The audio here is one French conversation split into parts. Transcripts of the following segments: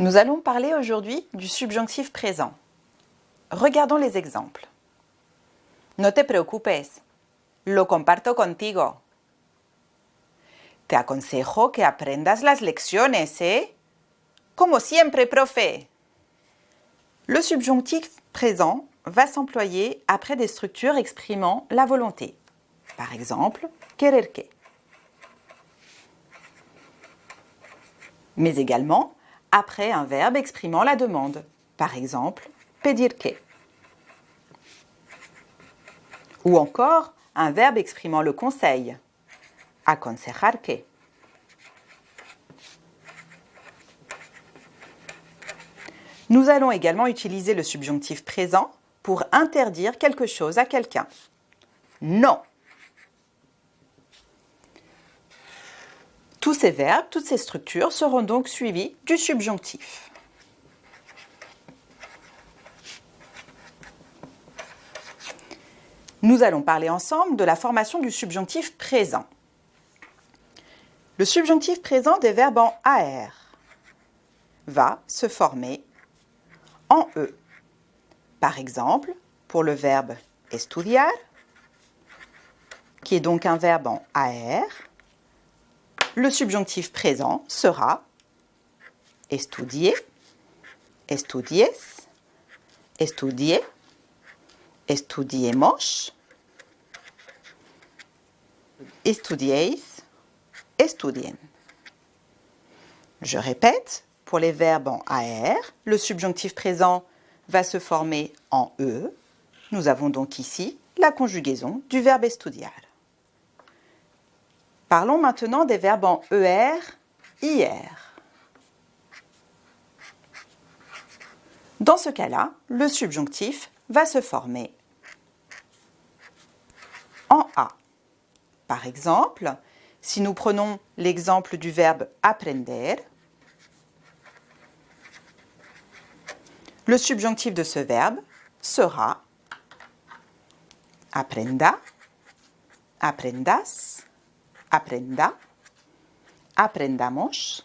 Nous allons parler aujourd'hui du subjonctif présent. Regardons les exemples. No te preocupes, lo comparto contigo. Te aconsejo que aprendas las lecciones, ¿eh? Como siempre, profe. Le subjonctif présent va s'employer après des structures exprimant la volonté. Par exemple, querer que. Mais également après un verbe exprimant la demande. Par exemple, pedir que. Ou encore un verbe exprimant le conseil. Aconsejar que. Nous allons également utiliser le subjonctif présent pour interdire quelque chose à quelqu'un. Non. Tous ces verbes, toutes ces structures seront donc suivis du subjonctif. Nous allons parler ensemble de la formation du subjonctif présent. Le subjonctif présent des verbes en AR va se former en E. Par exemple, pour le verbe estudiar, qui est donc un verbe en AR, le subjonctif présent sera estudier, estudies, estudier, estudiemos, estudiéis, estudien. Je répète, pour les verbes en AR, le subjonctif présent va se former en E. Nous avons donc ici la conjugaison du verbe estudiar. Parlons maintenant des verbes en ER, IR. Dans ce cas-là, le subjonctif va se former en A. Par exemple, si nous prenons l'exemple du verbe aprender, le subjonctif de ce verbe sera aprenda, aprendas, aprenda, aprendamos,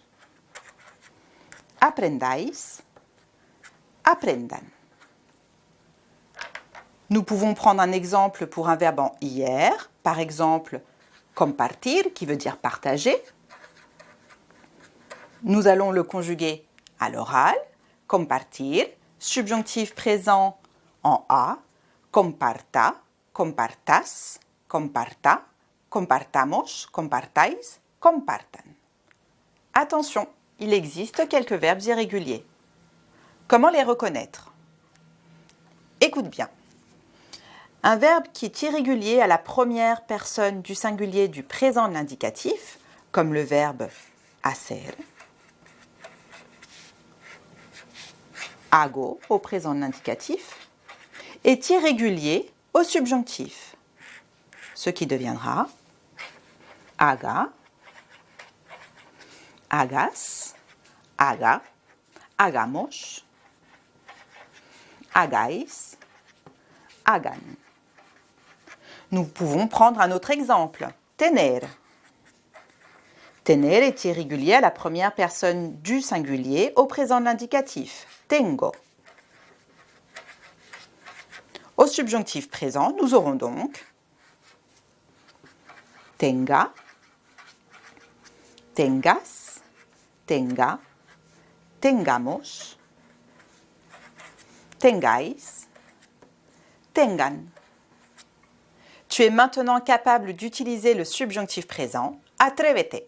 aprendáis, aprendan. Nous pouvons prendre un exemple pour un verbe en IR, par exemple compartir, qui veut dire partager. Nous allons le conjuguer à l'oral, compartir, subjonctif présent en A, comparta, compartas, comparta, compartamos, compartáis, compartan. Attention, il existe quelques verbes irréguliers. Comment les reconnaître? Écoute bien. Un verbe qui est irrégulier à la première personne du singulier du présent de l'indicatif, comme le verbe hacer, hago au présent de l'indicatif, est irrégulier au subjonctif, ce qui deviendra haga, hagas, haga, hagamos, hagáis, hagan. Nous pouvons prendre un autre exemple, tener. Tener est irrégulier à la première personne du singulier au présent de l'indicatif, tengo. Au subjonctif présent, nous aurons donc tenga, tengas, tenga, tengamos, tengáis, tengan. Tu es maintenant capable d'utiliser le subjonctif présent. Atrévete.